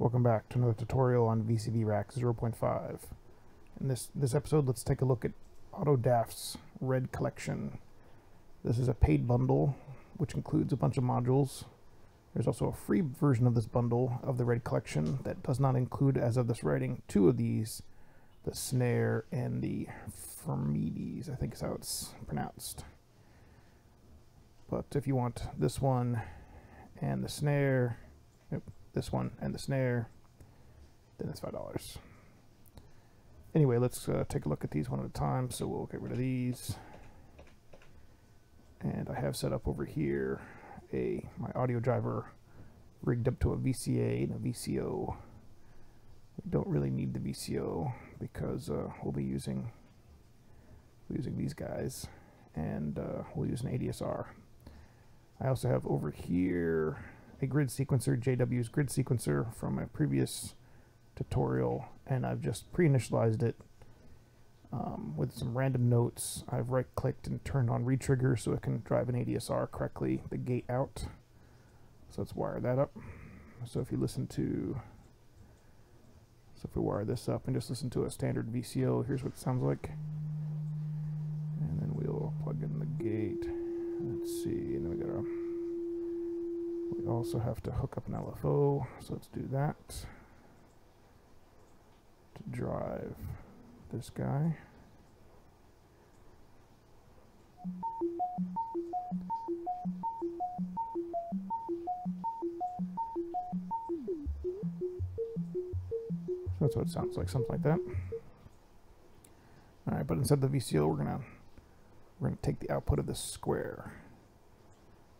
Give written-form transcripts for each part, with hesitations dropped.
Welcome back to another tutorial on VCV Rack 0.5. In this episode, let's take a look at Autodafe's Red Collection. This is a paid bundle, which includes a bunch of modules. There's also a free version of this bundle of the Red Collection that does not include, as of this writing, two of these, the snare and the ERIDES, I think is how it's pronounced. But if you want this one and the snare, this one and the snare, then it's $5. Anyway, let's take a look at these one at a time. So we'll get rid of these. And I have set up over here my audio driver rigged up to a VCA and a VCO. We don't really need the VCO because we'll be using these guys, and we'll use an ADSR. I also have over here a grid sequencer, JW's grid sequencer from a previous tutorial, and I've just pre-initialized it with some random notes. I've right-clicked and turned on retrigger so it can drive an ADSR correctly, the gate out. So let's wire that up. So if we wire this up and just listen to a standard VCO, here's what it sounds like. And then we'll plug in the gate. Let's see, and then we also have to hook up an LFO, so let's do that to drive this guy. So that's what it sounds like, something like that. All right, but instead of the VCO, we're gonna take the output of this square.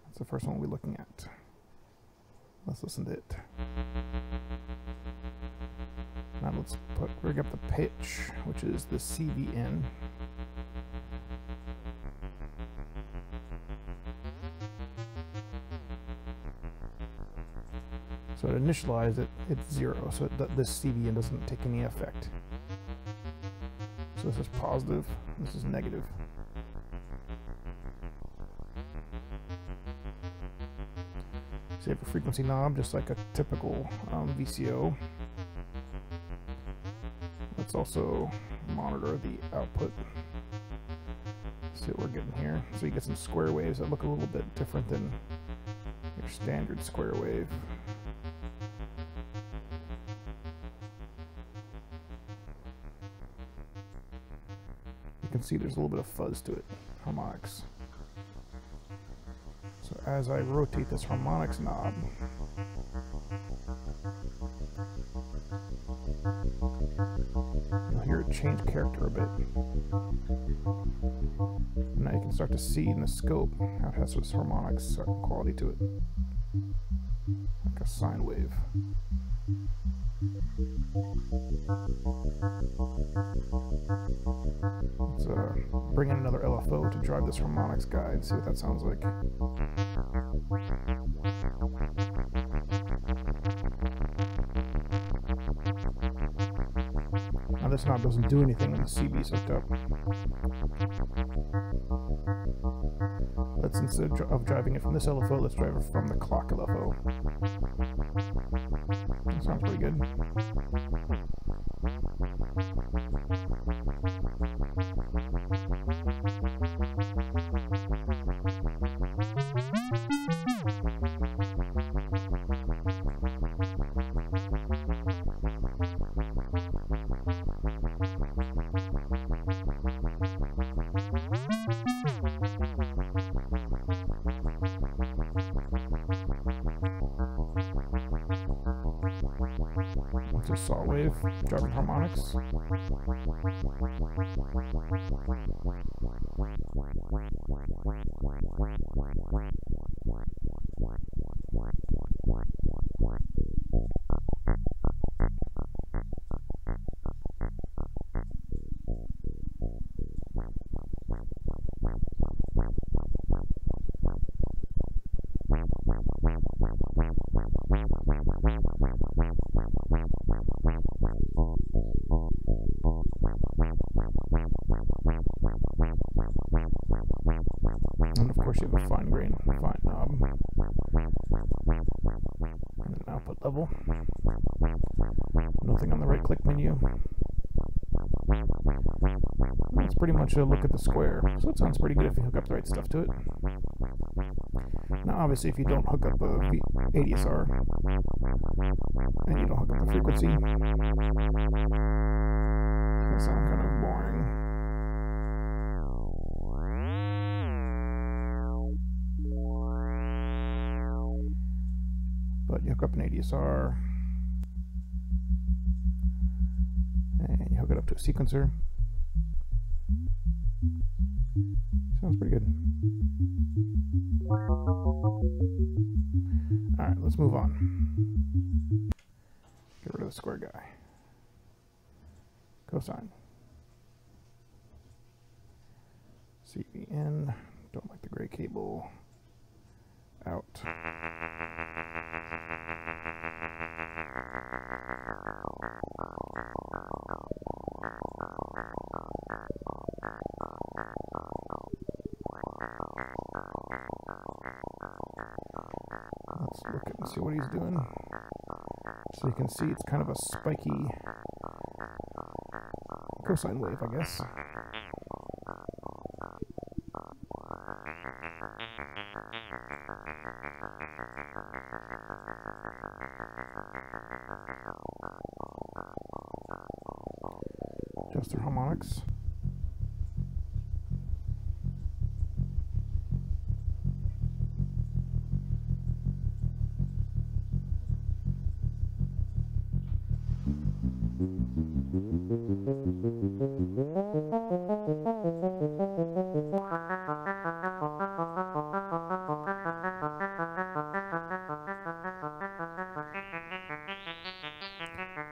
That's the first one we'll be looking at. Let's listen to it. Now let's rig up the pitch, which is the CVN. So to initialize it, it's 0, so this CVN doesn't take any effect. So this is positive, this is negative. So you have a frequency knob, just like a typical VCO. Let's also monitor the output. See what we're getting here. So you get some square waves that look a little bit different than your standard square wave. You can see there's a little bit of fuzz to it, harmonics. So as I rotate this harmonics knob, you'll hear it change character a bit. Now you can start to see in the scope how it has this harmonics quality to it, like a sine wave. Let's bring in another LFO to drive this harmonics guide and see what that sounds like. Now this knob doesn't do anything when the CB is hooked up. Let's, instead of driving it from this LFO, let's drive it from the clock LFO. That sounds pretty good. It's a saw wave driving harmonics. And of course you have a fine grain, fine knob. And output level. Nothing on the right click menu. It's pretty much a look at the square, so it sounds pretty good if you hook up the right stuff to it. Now obviously if you don't hook up a ADSR and you don't hook up the frequency, it's gonna sound kind of boring. But you hook up an ADSR and you hook it up to a sequencer. Sounds pretty good. Alright, let's move on. Get rid of the square guy. Cosine. CVN. Don't like the gray cable. Out. Let's look at and see what he's doing. So you can see it's kind of a spiky cosine wave, I guess. Adjust their harmonics.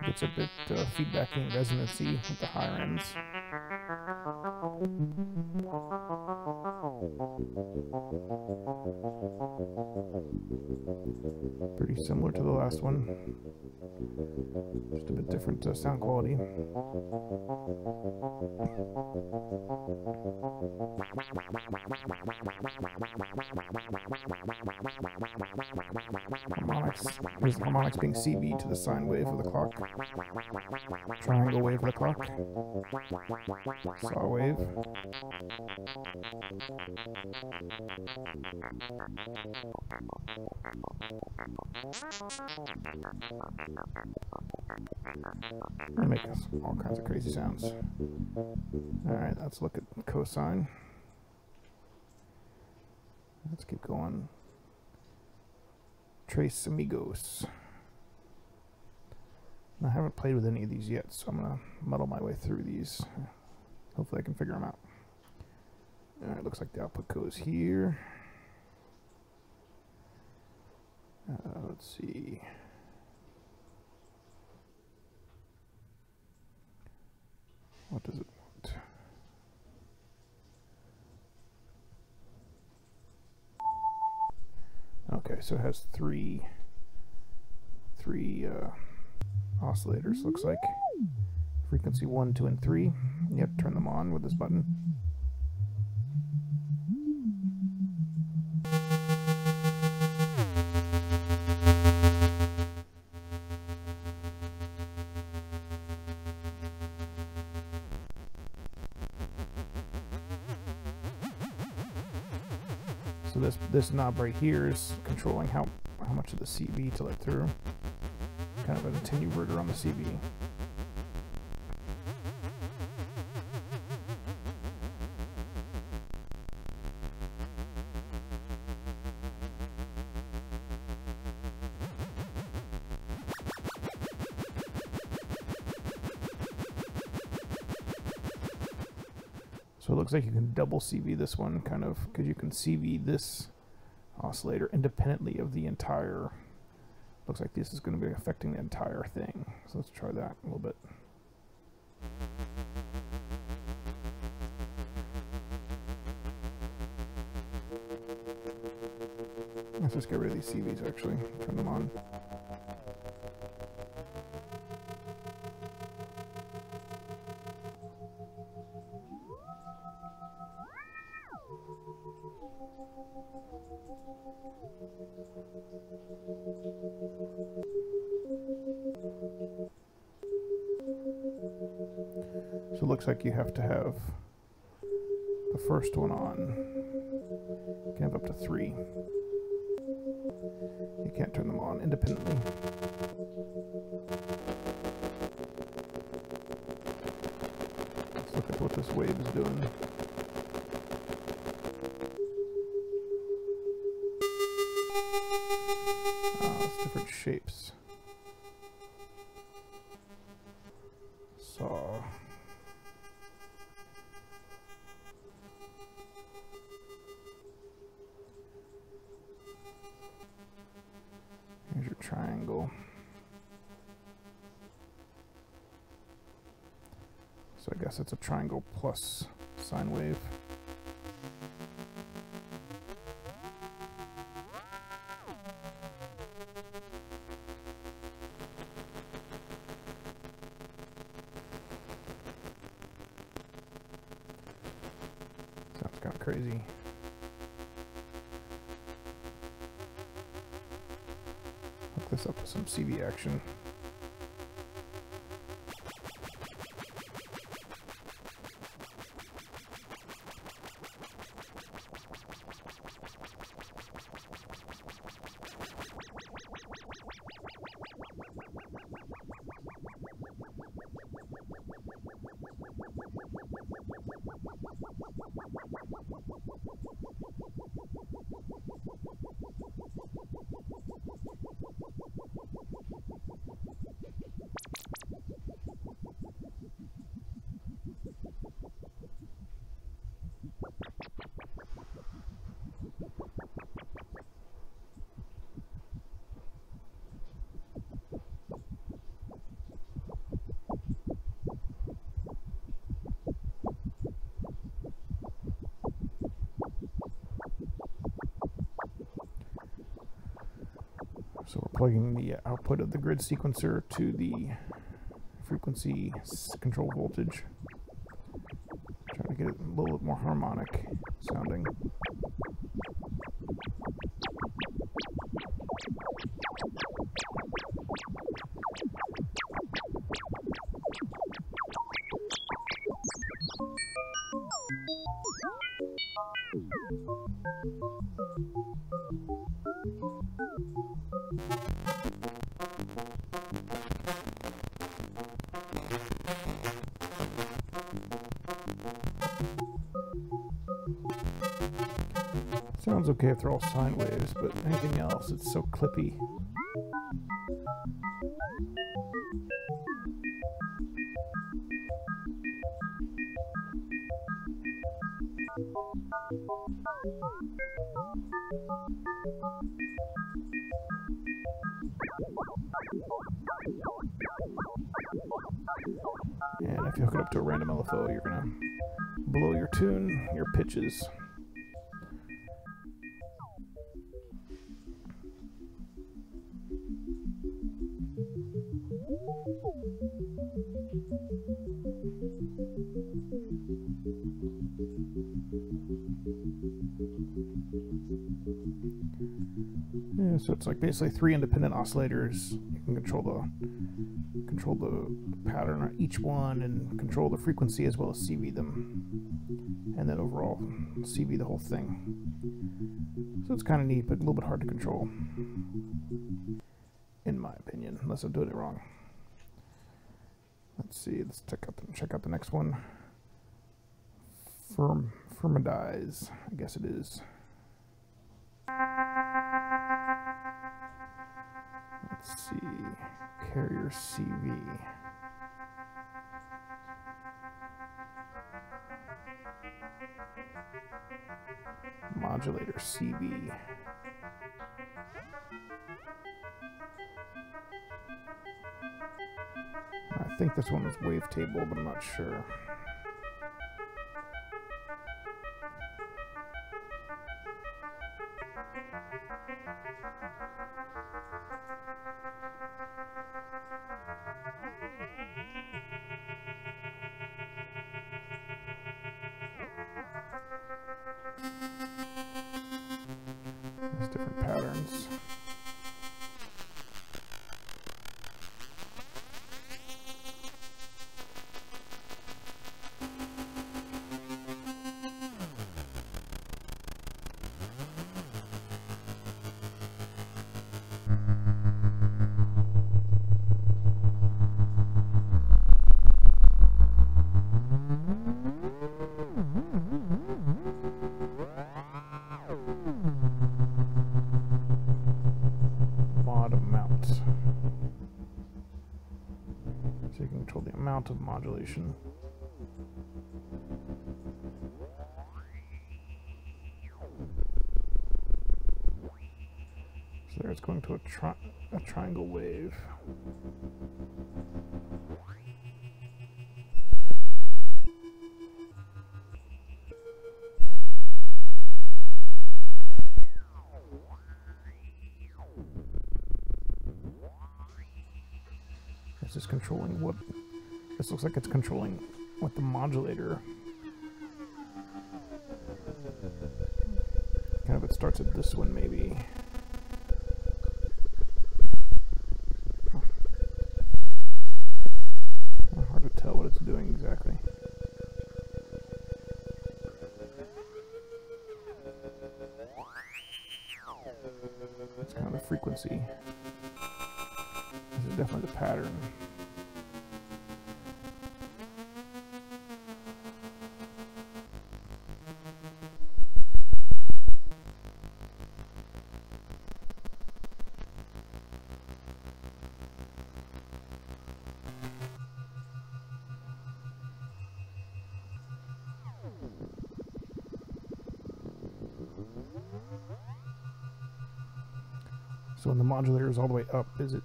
Gets a bit feedbacky and resonancy with the higher ends. Pretty similar to the last one, just a bit different sound quality. Harmonics. Here's the harmonics being CV to the sine wave of the clock. Triangle wave of the clock. Saw wave. They make all kinds of crazy sounds. Alright, let's look at cosine. Let's keep going. Trace Amigos. I haven't played with any of these yet, so I'm going to muddle my way through these. Hopefully I can figure them out. Alright, looks like the output goes here. Let's see. What does it want? Okay, so it has three oscillators, looks like. Frequency 1, 2, and 3. You have to turn them on with this button. So this knob right here is controlling how much of the CV to let through. Kind of an attenuator on the CV. So it looks like you can double CV this one, kind of, because you can CV this oscillator independently of the entire. Looks like this is going to be affecting the entire thing. So let's try that a little bit. Let's just get rid of these CVs actually, turn them on. looks like you have to have the first one on. You can have up to 3. You can't turn them on independently. Let's look at what this wave is doing. It's different shapes. Saw. Here's your triangle. So I guess it's a triangle plus sine wave. Sounds kind of crazy. Hook this up to some CV action. So we're plugging the output of the grid sequencer to the frequency control voltage. Trying to get it a little bit more harmonic sounding. Sounds okay if they're all sine waves, but anything else, it's so clippy. And if you hook it up to a random LFO, you're gonna blow your tune, your pitches. Yeah, so it's like basically 3 independent oscillators. You can control the pattern on each one and control the frequency as well as CV them, and then overall CV the whole thing. So it's kind of neat, but a little bit hard to control, in my opinion, unless I'm doing it wrong. Let's see. Let's check out the next one. ERIDES, I guess it is. Let's see. Carrier CV. Modulator CV. I think this one is wavetable, but I'm not sure. There's different patterns. So you can control the amount of modulation. So there it's going to a triangle wave. This is controlling what... This looks like it's controlling what the modulator... Kind of it starts at this one maybe. Hard to tell what it's doing exactly. It's kind of the frequency. This is definitely the pattern. So when the modulator is all the way up, is it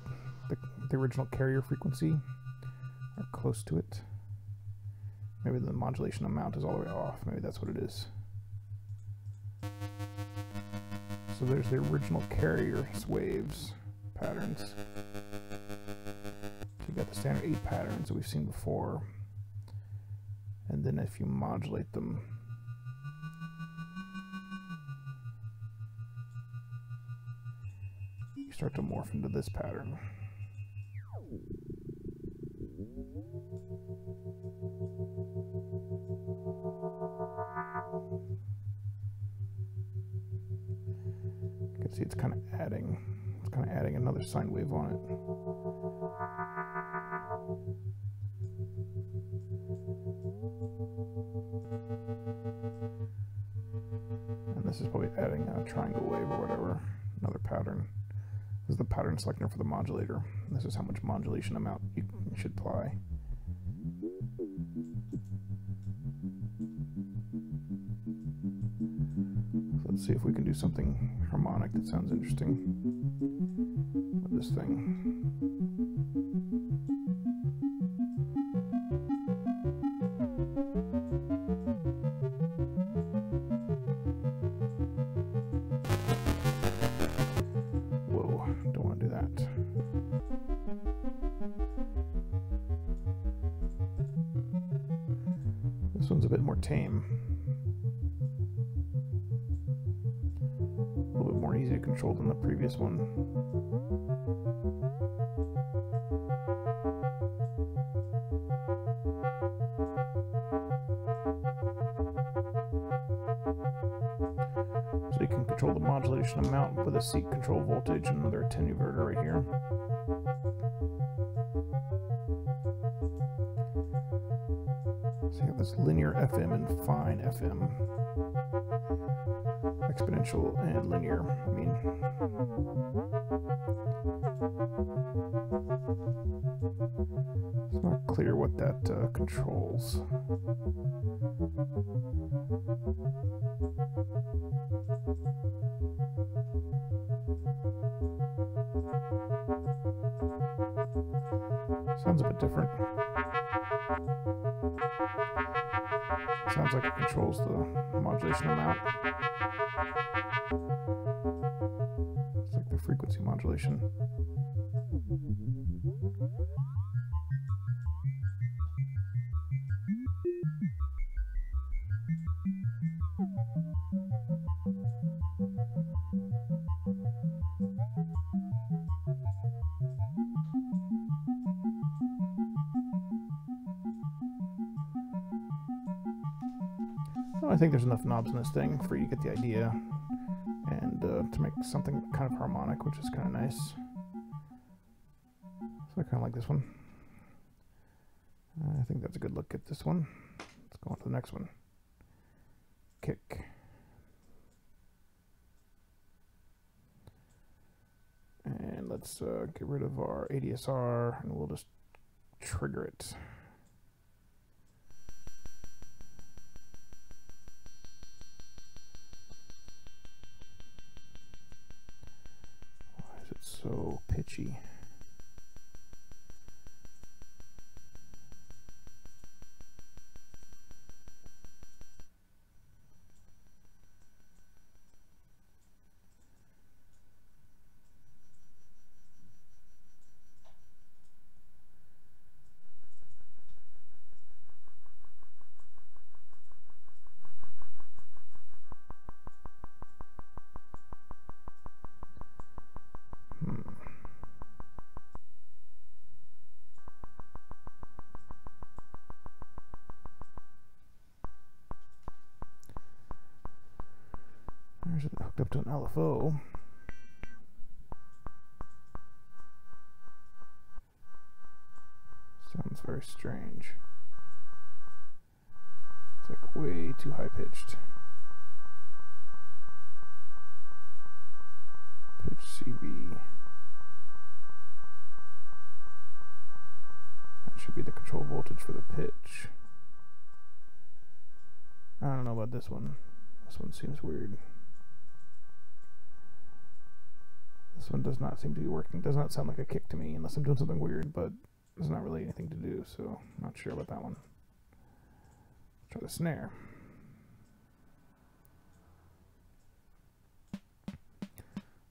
the original carrier frequency or close to it? Maybe the modulation amount is all the way off. Maybe that's what it is. So there's the original carrier waves patterns. So you got the standard 8 patterns that we've seen before. And then if you modulate them, you start to morph into this pattern. You can see it's kind of adding another sine wave on it. And this is probably adding a triangle wave or whatever, another pattern. This is the pattern selector for the modulator. This is how much modulation amount you should apply. So let's see if we can do something harmonic that sounds interesting with this thing. Don't want to do that. This one's a bit more tame. A little bit more easy to control than the previous one. So you can control the modulation amount with a seat control voltage and another attenuator right here. So you have this linear FM and fine FM. Exponential and linear. I mean, it's not clear what that controls. Sounds a bit different. Sounds like it controls the modulation amount. It's like the frequency modulation. I think there's enough knobs in this thing for you to get the idea and to make something kind of harmonic, which is kind of nice. So I kind of like this one. I think that's a good look at this one. Let's go on to the next one. Kick. And let's get rid of our ADSR, and we'll just trigger it. Why is it so pitchy? There's it hooked up to an LFO. Sounds very strange. It's like way too high pitched. Pitch CV. That should be the control voltage for the pitch. I don't know about this one. This one seems weird. This one does not seem to be working. Does not sound like a kick to me unless I'm doing something weird, but there's not really anything to do, so I'm not sure about that one. Let's try the snare.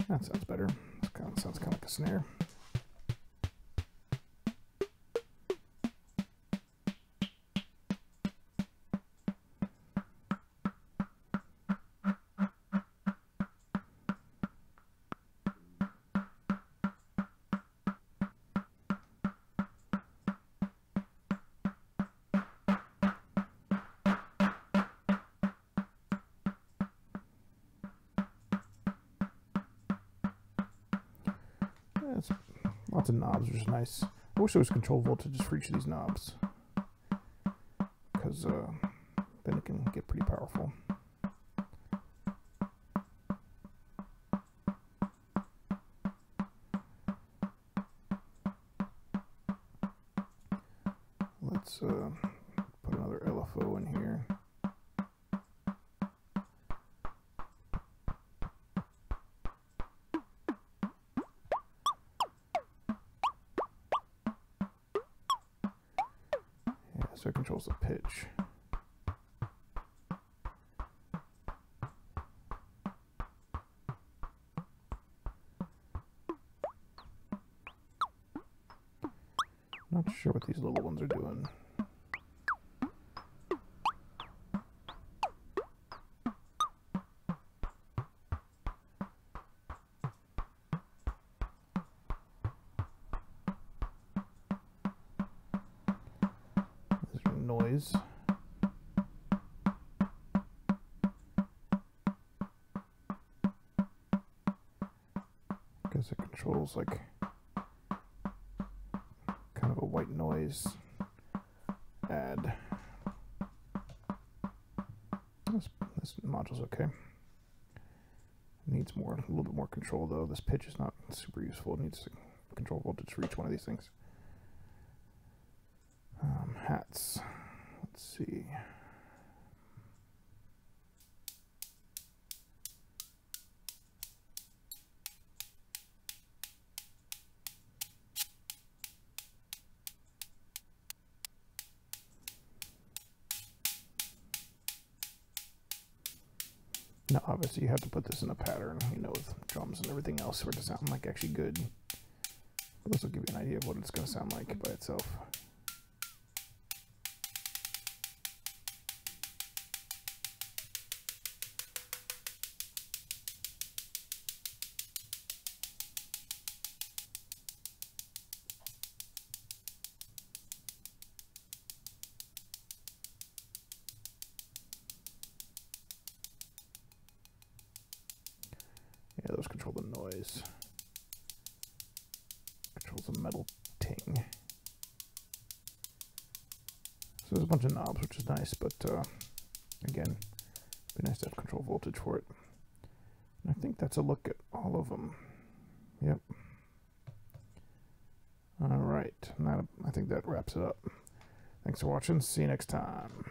That sounds better. That sounds kind of like a snare. It's lots of knobs, which is nice. I wish there was control voltages for each of these knobs, because then it can get pretty powerful. Let's put another LFO in here. So it controls the pitch. Not sure what these little ones are doing. Noise. I guess it controls like kind of a white noise add. This module's okay. Needs more, a little bit more control though. This pitch is not super useful. It needs control voltage for each one of these things. Hats. Let's see. Now, obviously, you have to put this in a pattern, you know, with drums and everything else for it to sound like actually good. But this will give you an idea of what it's going to sound like by itself. Yeah, those control the noise. Controls the metal ting. So there's a bunch of knobs, which is nice, but again, it'd be nice to have control voltage for it. And I think that's a look at all of them. Yep. All right. right, I think that wraps it up. Thanks for watching. See you next time.